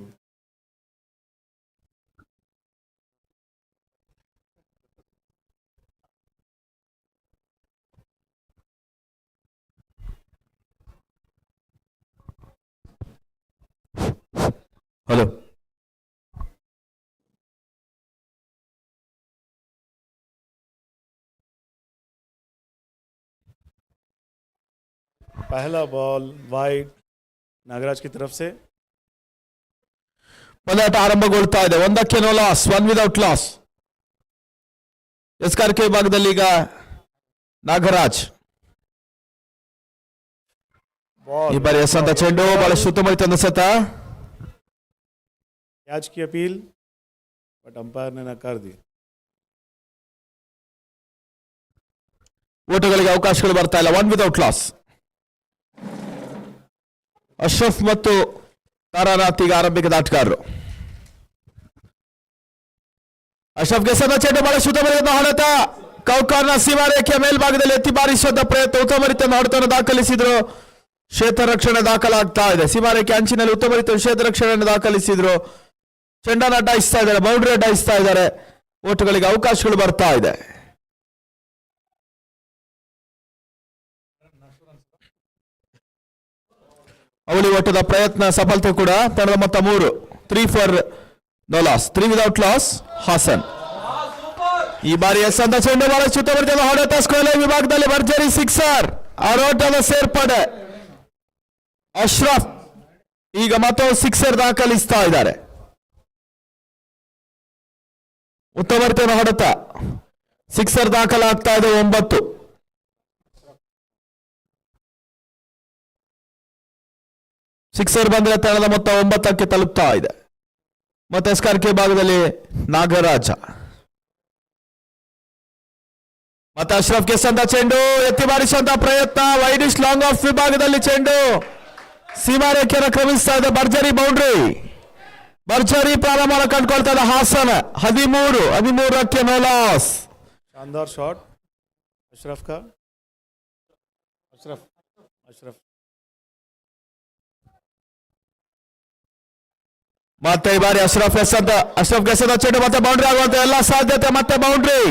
Hello, पहला बॉल वाइड नागराज की तरफ से। ಪಂದ್ಯಾಟ ಆರಂಭಗೊಳ್ತಾ ಇದೆ. 1ಕ್ಕೆ no loss, 1 without loss. SRK ಭಾಗದಲ್ಲಿ ಈಗ ನಾಗರಾಜ್ ಈ ಬಾರಿ ಎಸೆದ ಚೆಂಡು ಬಹಳಷ್ಟು ಉತ್ತಮವಾಗಿ ತಂದ ಸೆತ. कैच की अपील बट अंपायर ने नकार दी। ಓಟಗಳಿಗೆ ಅವಕಾಶಗಳು ಬರ್ತಾ ಇಲ್ಲ. 1 ವಿದೌಟ್ ಲಾಸ್. ಅಶ್ರಫ್ ಮತ್ತು ತಾರಾನಾಥ್ ಈಗ ಆರಂಭಿಕ ಆಟಗಾರರು. ಅಶ್ರಫ್ಗೆ ಸದ ಚೆಂಡು ಬಹಳಷ್ಟು ಉತ್ತಮವಾದ ಹೊಡೆತ. ಕೌಕಾರ್ನ ಸೀಮಾರೇಖೆಯ ಮೇಲ್ಭಾಗದಲ್ಲಿ ಎತ್ತಿ ಬಾರಿಸುವ ಪ್ರಯತ್ನ, ಉತ್ತಮ ರೀತಿಯ ಹೊಡೆತವನ್ನು ದಾಖಲಿಸಿದ್ರು. ಕ್ಷೇತ್ರ ರಕ್ಷಣೆ ದಾಖಲಾಗ್ತಾ ಇದೆ. ಸೀಮಾರೇಖೆ ಅಂಚಿನಲ್ಲಿ ಉತ್ತಮ ರೀತಿಯ ಕ್ಷೇತ್ರ ರಕ್ಷಣೆಯನ್ನು ದಾಖಲಿಸಿದ್ರು. ಚೆಂಡನ್ನು ಅಡ್ಡಾಯಿಸ್ತಾ ಇದ್ದಾರೆ, ಬೌಂಡ್ರಿ ಅಡ್ಡಾಯಿಸ್ತಾ ಇದ್ದಾರೆ. ಓಟಗಳಿಗೆ ಅವಕಾಶಗಳು ಬರ್ತಾ ಇದೆ. ಅವಳಿ ಓಟದ ಪ್ರಯತ್ನ ಸಫಲತೆ ಕೂಡ. ತಂಡದ ಮೊತ್ತ 3, 3 for no loss, 3 without loss. Hassan ಈ ಬಾರಿ ಎಸೆದ ಚೆಂಡು ಬಹಳಷ್ಟು ಉತ್ತಮ ಹೊಡೆತ. ಸ್ಕ್ವೇರ್ ವಿಭಾಗದಲ್ಲಿ ಭರ್ಜರಿ ಸಿಕ್ಸರ್. ಆರೋಟದ ಸೇರ್ಪಡೆ. ಅಶ್ರಫ್ ಈಗ ಮತ್ತೊಂದು ಸಿಕ್ಸರ್ ದಾಖಲಿಸ್ತಾ ಇದ್ದಾರೆ. ಉತ್ತಮ ರೀತಿಯ ಹೊಡೆತ, ಸಿಕ್ಸರ್ ದಾಖಲಾಗ್ತಾ ಇದೆ. 9 ಸಿಕ್ಸರ್ ಬಂದ್ರೆ ತಂಡದ ಮೊತ್ತ 9ಕ್ಕೆ ತಲುಪ್ತಾ ಇದೆ. ಮತ್ತೆ ಎಸ್ಆರ್ಕೆ ಭಾಗದಲ್ಲಿ ನಾಗರಾಜ ಮತ್ತೆ ಅಶ್ರಫ್ಗೆ ಸಂದ ಚೆಂಡು ಎತ್ತಿ ಬಾರಿಸುವಂತ ಪ್ರಯತ್ನ. ವೈಡಿಶ್ ಲಾಂಗ್ ಆಫ್ ವಿಭಾಗದಲ್ಲಿ ಚೆಂಡು ಸೀಮಾರೇಖೆಯನ್ನು ಕ್ರಮಿಸ್ತಾ ಇದೆ. ಭರ್ಜರಿ ಬೌಂಡ್ರಿ, ಭರ್ಜರಿ ಪ್ರಾರಂಭ ಕಂಡುಕೊಳ್ತಾ ಇದೆ ಹಾಸನ. 13ಕ್ಕೆ ನೋ ಲಾಸ್. शानदार शॉट अशरफ का। अशरफ अशरफ ಮತ್ತೆ ಈ ಬಾರಿ ಅಶ್ರಫ್ಗೆ ಎಸೆದ ಚೆಂಡು ಮತ್ತೆ ಬೌಂಡ್ರಿ ಆಗುವಂತ ಎಲ್ಲ ಸಾಧ್ಯತೆ. ಮತ್ತೆ ಬೌಂಡ್ರಿ.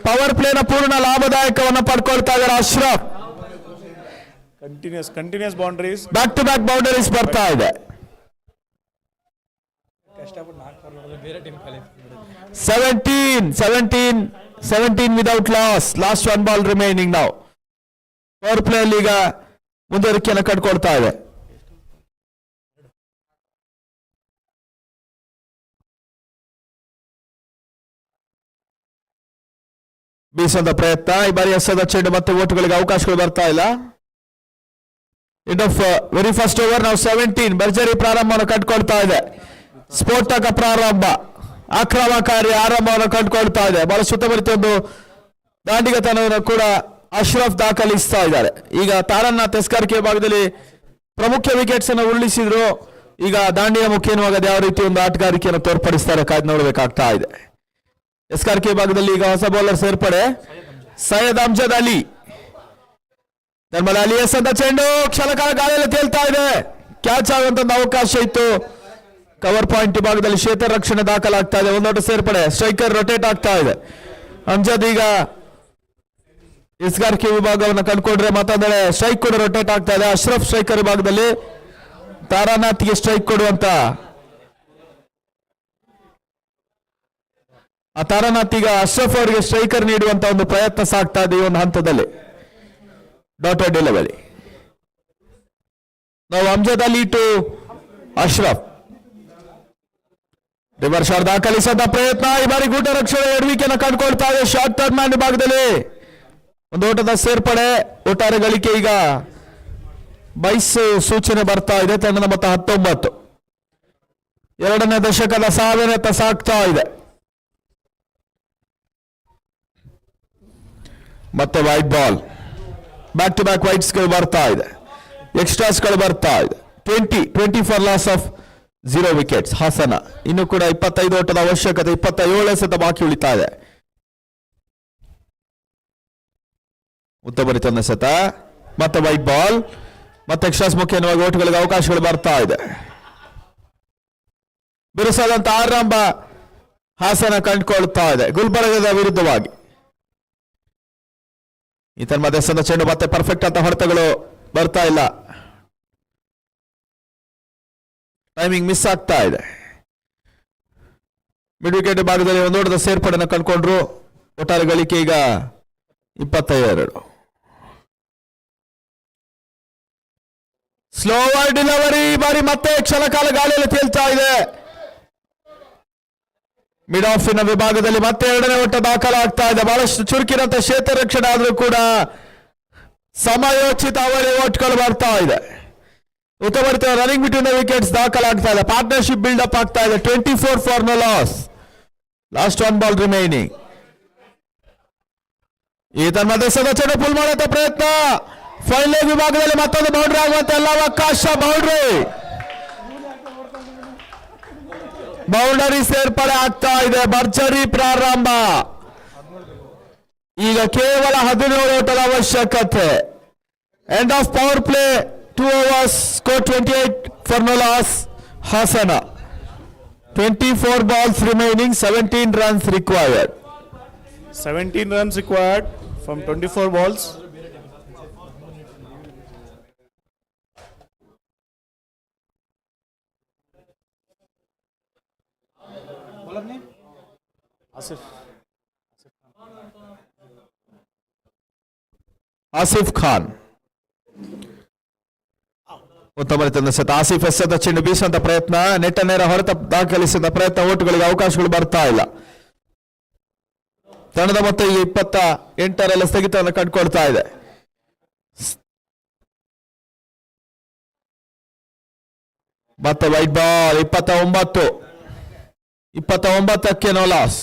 ಪವರ್ ಪ್ಲೇನ ಪೂರ್ಣ ಲಾಭದಾಯಕವನ್ನು ಪಡ್ಕೊಳ್ತಾ ಇದ್ದಾರೆ Ashraf. Continuous boundaries, back to back boundaries ಬರ್ತಾ ಇದೆ. 17 without loss. Last 1 ball remaining ನಾವು. ಪವರ್ ಪ್ಲೇ ಅಲ್ಲಿ ಈಗ ಮುಂದುವರಿಕೆಯನ್ನು ಕಂಡುಕೊಳ್ತಾ ಇದೆ. ಬೀಸುವಂತ ಪ್ರಯತ್ನ. ಈ ಬಾರಿ ಎಸೆದ ಚೆಂಡು ಮತ್ತೆ ಓಟುಗಳಿಗೆ ಅವಕಾಶಗಳು ಬರ್ತಾ ಇಲ್ಲ. End of very first over ನಾವು 17. ಭರ್ಜರಿ ಪ್ರಾರಂಭವನ್ನು ಕಂಡುಕೊಳ್ತಾ ಇದೆ. ಸ್ಫೋಟಕ ಪ್ರಾರಂಭ, ಆಕ್ರಮಣಕಾರಿ ಆರಂಭವನ್ನು ಕಂಡುಕೊಳ್ತಾ ಇದೆ. ಬಹಳ ಉತ್ತಮ ರೀತಿಯ ಒಂದು ದಾಂಡಿಗತನವನ್ನು ಕೂಡ ಅಶ್ರಫ್ ದಾಖಲಿಸ್ತಾ ಇದ್ದಾರೆ. ಈಗ ತಾರನಾಥ್ ಎಸ್ಆರ್ಕೆ ಭಾಗದಲ್ಲಿ ಪ್ರಮುಖ ವಿಕೆಟ್ಸ್ ಅನ್ನು ಉರುಳಿಸಿದ್ರು. ಈಗ ದಾಂಡಿಯ ಮುಖೇನವಾಗದ ಯಾವ ರೀತಿ ಒಂದು ಆಟಗಾರಿಕೆಯನ್ನು ತೋರ್ಪಡಿಸ್ತಾರೆ ಕಾಯ್ದು ನೋಡಬೇಕಾಗ್ತಾ ಇದೆ. ಎಸ್ಆರ್ಕೆ ಭಾಗದಲ್ಲಿ ಈಗ ಹೊಸ ಬೌಲರ್ ಸೇರ್ಪಡೆ. ಸೈಯದ್ ಅಮ್ಜದ್ ಅಲಿ, ಧರ್ಮಲ ಅಲಿ ಎಸೆದ ಚೆಂಡು ಕ್ಷಣಕಾಲ ಗಾಳಿಯಲ್ಲಿ ತೇಲ್ತಾ ಇದೆ. ಕ್ಯಾಚ್ ಆಗುವಂತ ಅವಕಾಶ ಇತ್ತು. ಕವರ್ ಪಾಯಿಂಟ್ ಭಾಗದಲ್ಲಿ ಕ್ಷೇತ್ರ ರಕ್ಷಣೆ ದಾಖಲಾಗ್ತಾ ಇದೆ. ಒಂದೊಟ್ಟು ಸೇರ್ಪಡೆ. ಸ್ಟ್ರೈಕರ್ ರೊಟೇಟ್ ಆಗ್ತಾ ಇದೆ. ಅಮ್ಜದ್ ಈಗ ಎಸ್ಆರ್ಕೆ ವಿಭಾಗವನ್ನು ಕಂಡುಕೊಂಡ್ರೆ ಮತ್ತೊಂದೆಡೆ ಸ್ಟ್ರೈಕ್ ಕೂಡ ರೊಟೇಟ್ ಆಗ್ತಾ ಇದೆ. ಅಶ್ರಫ್ ಸ್ಟ್ರೈಕರ್ ವಿಭಾಗದಲ್ಲಿ ತಾರಾನಾಥ್ಗೆ ಸ್ಟ್ರೈಕ್ ಕೊಡುವಂತ ಆ ತಾರಾನಾಥ್ ಈಗ ಅಶ್ರಫ್ ಅವರಿಗೆ ಸ್ಟ್ರೈಕರ್ ನೀಡುವಂತ ಒಂದು ಪ್ರಯತ್ನ ಸಾಗ್ತಾ ಇದೆ. ಈ ಒಂದು ಹಂತದಲ್ಲಿ ಡಾಟೆಡ್ ಡೆಲಿವರಿ. ನಾವು Amjad Ali to Ashraf reverse shot ದಾಖಲಿಸದ ಪ್ರಯತ್ನ. ಈ ಬಾರಿ ಗೂಟ ರಕ್ಷಣೆ ಎಡವಿಕೆಯನ್ನು ಕಂಡುಕೊಳ್ತಾ ಇದೆ ಶಾರ್ಟ್ ಟರ್ನ್ ಮ್ಯಾನ್ ವಿಭಾಗದಲ್ಲಿ. ಒಂದು ಓಟದ ಸೇರ್ಪಡೆ, ಒಟ್ಟಾರೆ ಗಳಿಕೆ ಈಗ 22 ಸೂಚನೆ ಬರ್ತಾ ಇದೆ. ತಂಡದ ಮೊತ್ತ 19. ಎರಡನೇ ದಶಕದ ಸಾಧನೆಯತ್ತ ಸಾಗ್ತಾ ಇದೆ. ಮತ್ತೆ white ball, back to back ವೈಟ್ಸ್ಗಳು ಬರ್ತಾ ಇದೆ, ಎಕ್ಸ್ಟ್ರಾಸ್ಗಳು ಬರ್ತಾ ಇದೆ. 20 for loss of 0 wickets. Hassan ಇನ್ನು ಕೂಡ 25 ಓಟದ ಅವಶ್ಯಕತೆ, 27 ಎಸೆತ ಬಾಕಿ ಉಳಿತಾ ಇದೆ. ಉತ್ತಮ ರೀತಿಯ ಎಸೆತ, ಮತ್ತೆ ವೈಟ್ ಬಾಲ್, ಮತ್ತೆ ಎಕ್ಸ್ಟ್ರಾಸ್ ಮುಖ್ಯವಾಗಿ ಓಟುಗಳಿಗೆ ಅವಕಾಶಗಳು ಬರ್ತಾ ಇದೆ. ಬಿರುಸಾದಂತ ಆರಂಭ ಹಾಸನ ಕಂಡುಕೊಳ್ತಾ ಇದೆ ಗುಲ್ಬರ್ಗದ ವಿರುದ್ಧವಾಗಿ. ಈತನ ಮಧ್ಯಸ್ಥದ ಚೆಂಡು ಮತ್ತೆ ಪರ್ಫೆಕ್ಟ್ ಅಂತ ಹೊಡೆತಗಳು ಬರ್ತಾ ಇಲ್ಲ, ಟೈಮಿಂಗ್ ಮಿಸ್ ಆಗ್ತಾ ಇದೆ. ಮಿಡ್ ವಿಕೆಟ್ ಭಾಗದಲ್ಲಿ ಒಂದು ಓಟದ ಸೇರ್ಪಡೆಯನ್ನು ಕಂಡುಕೊಂಡ್ರು. ಒಟ್ಟಾರೆ ಗಳಿಕೆ ಈಗ 22. ಸ್ಲೋವರ್ ಡಿಲಿವರಿ, ಬಾರಿ ಮತ್ತೆ ಕ್ಷಣಕಾಲ ಗಾಳಿಯಲ್ಲಿ ತೇಲ್ತಾ ಇದೆ. ಮಿಡ್ ಆಫಿನ ವಿಭಾಗದಲ್ಲಿ ಮತ್ತೆ ಎರಡನೇ ಓಟ ದಾಖಲಾಗ್ತಾ ಇದೆ. ಬಹಳಷ್ಟು ಚುರುಕಿನಂತ ಕ್ಷೇತ್ರ ರಕ್ಷಣೆ ಆದ್ರೂ ಕೂಡ ಸಮಯೋಚಿತ ಅವಳಿ ಓಟ್ಗಳು ಬರ್ತಾ ಇದೆ. ಉತ್ತಮ ರೀತಿಯ ರನ್ನಿಂಗ್ ಬಿಟ್ವೀನ್ ದ ವಿಕೆಟ್ಸ್ ದಾಖಲಾಗ್ತಾ ಇದೆ. ಪಾರ್ಟ್ನರ್ಶಿಪ್ ಬಿಲ್ಡ್ ಅಪ್ ಆಗ್ತಾ ಇದೆ. 24 for no loss. Last 1 ball remaining. ಈತನ ಮಧ್ಯಸ್ಥದ ಚೆಂಡು ಪುಲ್ ಮಾಡುವಂತ ಪ್ರಯತ್ನ. ಫೈನಲ್ ವಿಭಾಗದಲ್ಲಿ ಮತ್ತೊಂದು ಬೌಂಡ್ರಿ ಆಗುವಂತೆ ಎಲ್ಲ ಅವಕಾಶ. ಬೌಂಡರಿ ಸೇರ್ಪಡೆ ಆಗ್ತಾ ಇದೆ. ಭರ್ಜರಿ ಪ್ರಾರಂಭ. ಈಗ ಕೇವಲ 17 ಓಟದ ಅವಶ್ಯಕತೆ. End of power play 2 overs, score 28 for no loss. Hasana 24 balls remaining, 17 runs required. 17 runs required from 24 balls. Asif Khan ಉತ್ತಮ ರೀತಿಯ ಸತ. ಆಸಿಫ್ ಎಸೆದ ಚೆಂಡು ಬೀಸುವಂತ ಪ್ರಯತ್ನ, ನೆಟ್ಟ ನೇರ ಹೊರತ ದಾಖಲಿಸಿದ ಪ್ರಯತ್ನ, ಓಟುಗಳಿಗೆ ಅವಕಾಶಗಳು ಬರ್ತಾ ಇಲ್ಲ. ತಂಡದ ಮೊತ್ತ ಈಗ 28 ಸ್ಥಗಿತವನ್ನು ಕಂಡುಕೊಳ್ತಾ ಇದೆ. ಮತ್ತೆ ವೈಟ್ ಬಾಲ್. 29ಕ್ಕೆ ನೋ ಲಾಸ್.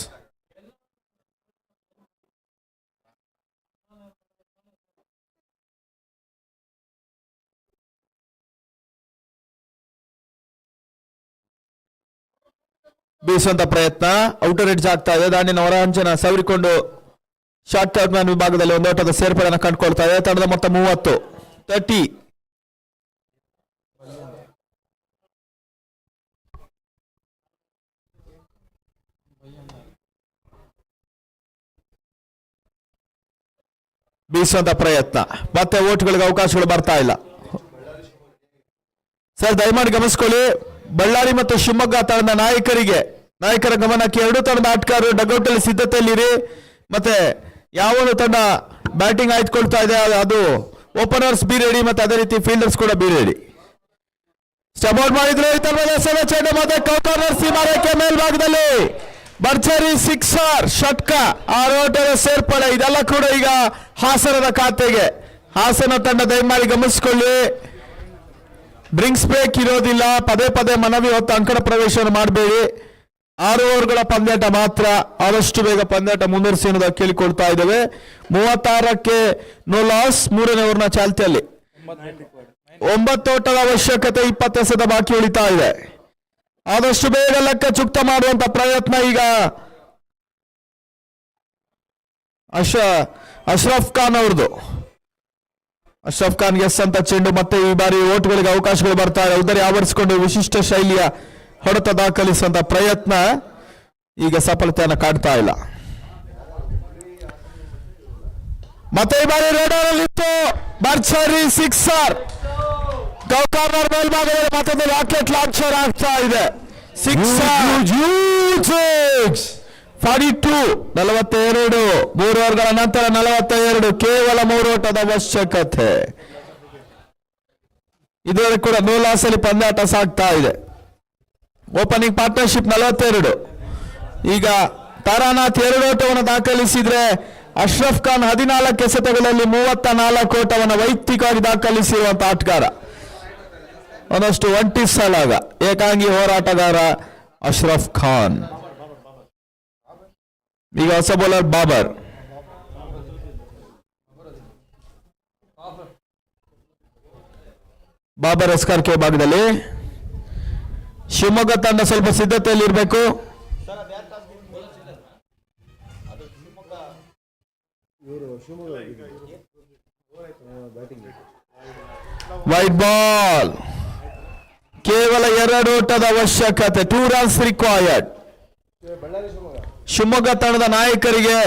ಬೀಸುವಂತ ಪ್ರಯತ್ನ, ಔಟರ್ ಎಡ್ಜ್ ಆಗ್ತಾ ಇದೆ. ದಾಂಡಿನ ಹೊರಹಂಚನ ಸವರಿಕೊಂಡು ಶಾರ್ಟ್ ಟರ್ನ್ ಮ್ಯಾನ್ ವಿಭಾಗದಲ್ಲಿ ಒಂದು ಓಟದ ಸೇರ್ಪಡೆಯನ್ನು ಕಂಡುಕೊಳ್ತಾ ಇದೆ. ತಂಡದ ಮೊತ್ತ 30. ಬೀಸುವಂತ ಪ್ರಯತ್ನ, ಮತ್ತೆ ಓಟ್ಗಳಿಗೆ ಅವಕಾಶಗಳು ಬರ್ತಾ ಇಲ್ಲ. ಸರ್ ದಯಮಾಡಿ ಗಮನಿಸ್ಕೊಳ್ಳಿ, ಬಳ್ಳಾರಿ ಮತ್ತು ಶಿವಮೊಗ್ಗ ತಂಡದ ನಾಯಕರ ಗಮನಕ್ಕೆ ಎರಡೂ ತಂಡದ ಆಟಗಾರರು ಡಗ್ಔಟ್ ಅಲ್ಲಿ ಸಿದ್ಧತೆಯಲ್ಲಿರಿ. ಮತ್ತೆ ಯಾವ ತಂಡ ಬ್ಯಾಟಿಂಗ್ ಆಯ್ದುಕೊಳ್ತಾ ಇದೆ ಅದು ಓಪನರ್ಸ್ ಬಿ ರೆಡಿ, ಮತ್ತೆ ಅದೇ ರೀತಿ ಫೀಲ್ಡರ್ಸ್ ಕೂಡ ಬಿ ರೆಡಿ. ಸ್ಟೆಪ್ ಔಟ್ ಮಾಡಿದ್ರು ಚೆಂಡು, ಮತ್ತೆ ಕೌಂಟರ್ ಸೀಮಾರೇಖೆ ಮೇಲ್ಭಾಗದಲ್ಲಿ ಭರ್ಜರಿ ಸಿಕ್ಸರ್ ಷಟ್ಕ, 6 ಓಟದ ಸೇರ್ಪಡೆ. ಇದೆಲ್ಲ ಕೂಡ ಈಗ ಹಾಸನದ ಖಾತೆಗೆ. ಹಾಸನ ತಂಡ ದಯಮಾಡಿ ಗಮನಿಸಿಕೊಳ್ಳಿ, ಡ್ರಿಂಕ್ಸ್ ಬ್ರೇಕ್ ಇರೋದಿಲ್ಲ. ಪದೇ ಮನವಿ ಹೊತ್ತು ಅಂಕಣ ಪ್ರವೇಶವನ್ನು ಮಾಡಬೇಡಿ. 6 ಓವರ್ಗಳ ಪಂದ್ಯಾಟ ಮಾತ್ರ. ಆದಷ್ಟು ಬೇಗ ಪಂದ್ಯಾಟ ಮುಂದುವರಿಸಿ ಅನ್ನೋದಕ್ಕೆ ಕೇಳಿಕೊಳ್ತಾ ಇದ್ದೇವೆ. 36ಕ್ಕೆ ನೋ ಲಾಸ್. 3ನೇ ಓವರ್ನ ಚಾಲ್ತಿಯಲ್ಲಿ 9 ಓಟದ ಅವಶ್ಯಕತೆ, 20 ಎಸೆತ ಬಾಕಿ ಉಳಿತಾ ಇದೆ. ಆದಷ್ಟು ಬೇಗ ಲೆಕ್ಕ ಚುಕ್ತ ಮಾಡುವಂತ ಪ್ರಯತ್ನ ಈಗ ಅಶ್ರಫ್ ಖಾನ್ ಅವ್ರದ್ದು. ಅಶ್ರಫ್ ಖಾನ್ ಗೆಸ್ ಅಂತ ಚೆಂಡು, ಮತ್ತೆ ಈ ಬಾರಿ ಓಟುಗಳಿಗೆ ಅವಕಾಶಗಳು ಬರ್ತಾ ಇದೆ. ಉದರಿ ಆವರಿಸಿಕೊಂಡು ವಿಶಿಷ್ಟ ಶೈಲಿಯ ಹೊಡೆತ ದಾಖಲಿಸುವಂತ ಪ್ರಯತ್ನ ಈಗ ಸಫಲತೆಯನ್ನು ಕಾಡ್ತಾ ಇಲ್ಲ. ಮತ್ತೆ ಈ ಬಾರಿ ರೋಡರಲ್ಲಿತ್ತು ಭರ್ಜರಿ ಸಿಕ್ಸರ್. ಗೌಕಾರ್ನರ್ ಮೇಲ್ಭಾಗದಲ್ಲಿ ಮತ್ತೊಂದು ರಾಕೆಟ್ ಲಾಂಚರ್ ಆಗ್ತಾ ಇದೆ. 42 42 3 ಓವರ್ಗಳ ನಂತರ 42, ಕೇವಲ 3 ಓಟದ ಅವಶ್ಯಕತೆ. ಇದುವರೆಗೂ ಕೂಡ ನೋ ಲಾಸ್ ಅಲ್ಲಿ ಪಂದ್ಯಾಟ ಸಾಗ್ತಾ ಇದೆ. Opening partnership 42. ಈಗ ತಾರಾನಾಥ್ 2 ಓಟವನ್ನು ದಾಖಲಿಸಿದ್ರೆ ಅಶ್ರಫ್ ಖಾನ್ 14 ಎಸೆತಗಳಲ್ಲಿ 34 ಓಟವನ್ನು ವೈಯಕ್ತಿಕವಾಗಿ ದಾಖಲಿಸಿರುವಂತಹ ಆಟಗಾರ. ಒಂದಷ್ಟು ಒಂಟಿ ಸಲಾಗ ಏಕಾಂಗಿ ಹೋರಾಟಗಾರ ಅಶ್ರಫ್ ಖಾನ್. ಈಗ ಹೊಸ ಬೌಲರ್ ಬಾಬರ್. ಬಾಬರ್ ಎಸ್ಕಾರ್ಕೆ ಭಾಗದಲ್ಲಿ ಶಿವಮೊಗ್ಗ ತಂಡ ಸ್ವಲ್ಪ ಸಿದ್ಧತೆಯಲ್ಲಿ ಇರಬೇಕು. ವೈಟ್ ಬಾಲ್, ಕೇವಲ 2 ಓಟದ ಅವಶ್ಯಕತೆ, 2 runs ರಿಕ್ವೈರ್ಡ್. ಶಿವಮೊಗ್ಗ ತಂಡದ ನಾಯಕರಿಗೆ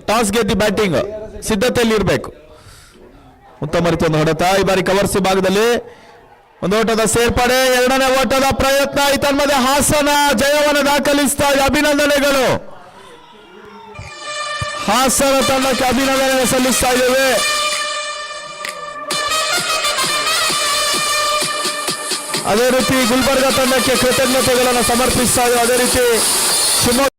ಟಾಸ್ ಗೆದ್ದು ಬ್ಯಾಟಿಂಗ್ ಸಿದ್ಧತೆಯಲ್ಲಿ ಇರಬೇಕು. ಉತ್ತಮ ರೀತಿಯ ಒಂದು ಹೊಡೆತ, ಈ ಬಾರಿ ಕವರ್ಸಿ ಭಾಗದಲ್ಲಿ ಒಂದು ಓಟದ ಸೇರ್ಪಡೆ, 2ನೇ ಓಟದ ಪ್ರಯತ್ನ. ತನ್ಮಧ್ಯೆ ಹಾಸನ ಜಯವನ್ನು ದಾಖಲಿಸ್ತಾ ಇದೆ. ಅಭಿನಂದನೆಗಳು ಹಾಸನ ತಂಡಕ್ಕೆ, ಅಭಿನಂದನೆ ಸಲ್ಲಿಸ್ತಾ ಇದ್ದೇವೆ. ಅದೇ ರೀತಿ ಗುಲ್ಬರ್ಗ ತಂಡಕ್ಕೆ ಕೃತಜ್ಞತೆಗಳನ್ನು ಸಮರ್ಪಿಸ್ತಾ ಇದ್ದೇವೆ. ಅದೇ ರೀತಿ ಶಿವಮೊಗ್ಗ